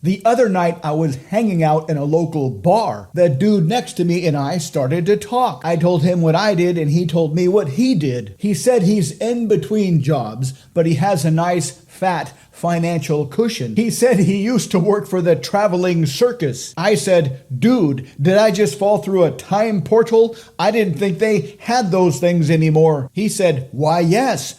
The other night, I was hanging out in a local bar. The dude next to me and I started to talk. I told him what I did and he told me what he did. He said he's in between jobs, but he has a nice, fat financial cushion. He said he used to work for the traveling circus. I said, dude, did I just fall through a time portal? I didn't think they had those things anymore. He said, why, yes,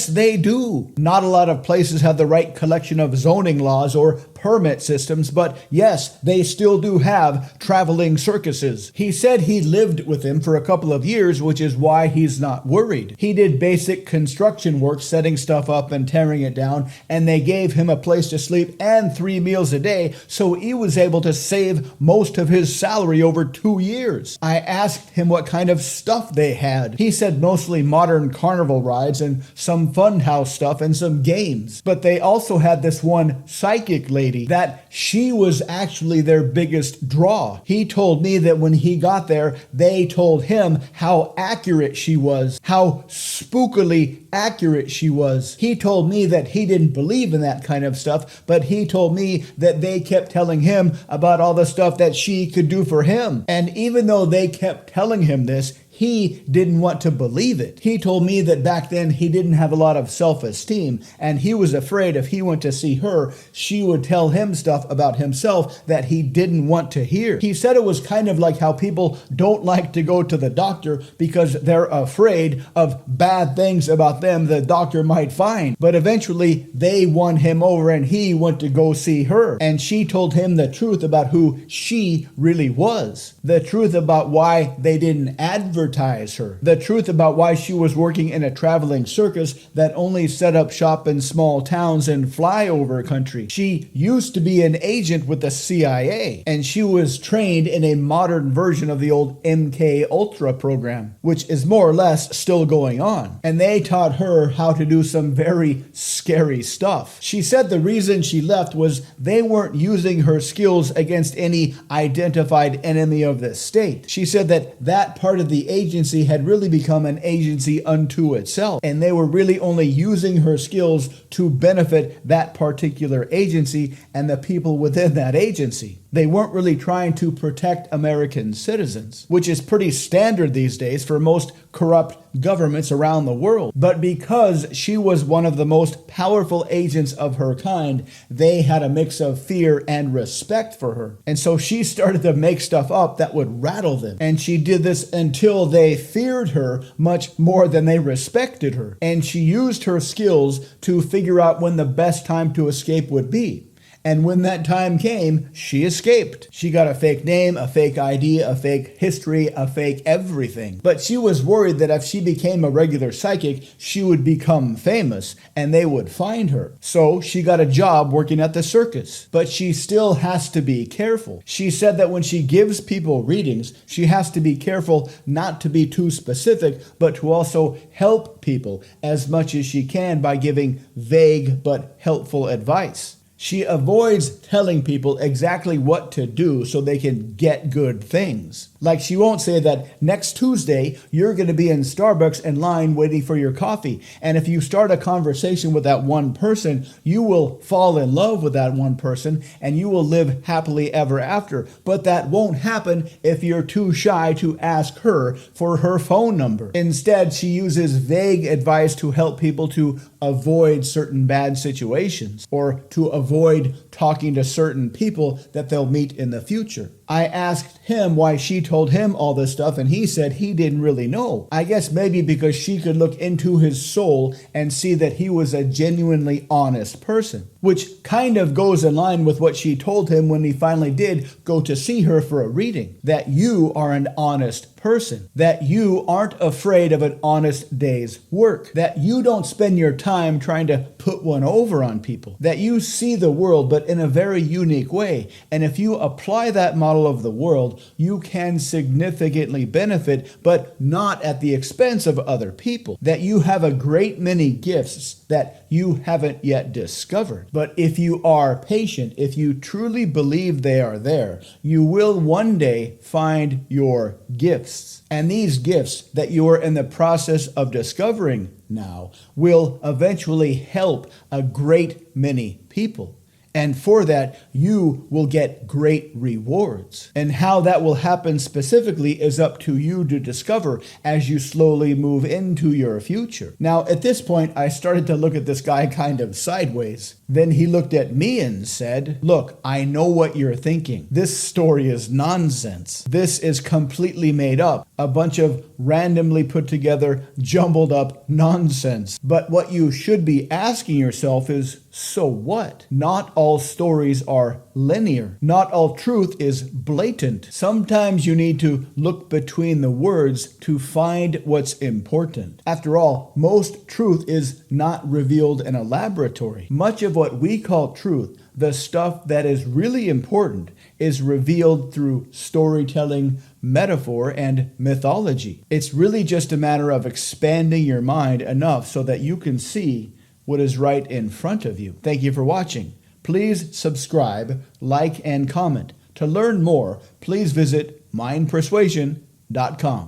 they do. Not a lot of places have the right collection of zoning laws or permit systems, but yes, they still do have traveling circuses. He said he lived with him for a couple of years, which is why he's not worried. He did basic construction work, setting stuff up and tearing it down, and they gave him a place to sleep and 3 meals a day, so he was able to save most of his salary over 2 years. I asked him what kind of stuff they had. He said mostly modern carnival rides and some funhouse stuff and some games. But they also had this one psychic lady that she was actually their biggest draw. He told me that when he got there, they told him how accurate she was, how spookily accurate she was. He told me that he didn't believe in that kind of stuff, but he told me that they kept telling him about all the stuff that she could do for him. And even though they kept telling him this, he didn't want to believe it. He told me that back then he didn't have a lot of self-esteem, and he was afraid if he went to see her, she would tell him stuff about himself that he didn't want to hear. He said it was kind of like how people don't like to go to the doctor because they're afraid of bad things about them the doctor might find. But eventually they won him over and he went to go see her. And she told him the truth about who she really was. The truth about why they didn't advertise her. The truth about why she was working in a traveling circus that only set up shop in small towns and flyover country. She used to be an agent with the CIA, and she was trained in a modern version of the old MK Ultra program, which is more or less still going on. And they taught her how to do some very scary stuff. She said the reason she left was they weren't using her skills against any identified enemy of the state. She said that part of the agency had really become an agency unto itself, and they were really only using her skills to benefit that particular agency and the people within that agency. They weren't really trying to protect American citizens, which is pretty standard these days for most corrupt governments around the world. But because she was one of the most powerful agents of her kind, they had a mix of fear and respect for her. And so she started to make stuff up that would rattle them. And she did this until they feared her much more than they respected her. And she used her skills to figure out when the best time to escape would be. And when that time came, she escaped. She got a fake name, a fake ID, a fake history, a fake everything. But she was worried that if she became a regular psychic, she would become famous and they would find her. So she got a job working at the circus. But she still has to be careful. She said that when she gives people readings, she has to be careful not to be too specific, but to also help people as much as she can by giving vague but helpful advice. She avoids telling people exactly what to do so they can get good things. Like she won't say that next Tuesday, you're going to be in Starbucks in line waiting for your coffee. And if you start a conversation with that one person, you will fall in love with that one person and you will live happily ever after. But that won't happen if you're too shy to ask her for her phone number. Instead, she uses vague advice to help people to avoid certain bad situations or to avoid talking to certain people that they'll meet in the future. I asked him why she told him all this stuff, and he said he didn't really know. I guess maybe because she could look into his soul and see that he was a genuinely honest person, which kind of goes in line with what she told him when he finally did go to see her for a reading, that you are an honest person, that you aren't afraid of an honest day's work, that you don't spend your time trying to put one over on people, that you see the world but in a very unique way, and if you apply that model of the world, you can significantly benefit, but not at the expense of other people, that you have a great many gifts that you haven't yet discovered. But if you are patient, if you truly believe they are there, you will one day find your gifts. And these gifts that you are in the process of discovering now will eventually help a great many people. And for that, you will get great rewards. And how that will happen specifically is up to you to discover as you slowly move into your future. Now, at this point, I started to look at this guy kind of sideways. Then he looked at me and said, "Look, I know what you're thinking. This story is nonsense. This is completely made up. A bunch of randomly put together, jumbled up nonsense. But what you should be asking yourself is, so what? Not all stories are linear. Not all truth is blatant. Sometimes you need to look between the words to find what's important. After all, most truth is not revealed in a laboratory. Much of what we call truth, the stuff that is really important, is revealed through storytelling, metaphor, and mythology. It's really just a matter of expanding your mind enough so that you can see what is right in front of you. Thank you for watching. Please subscribe, like, and comment. To learn more, please visit mindpersuasion.com.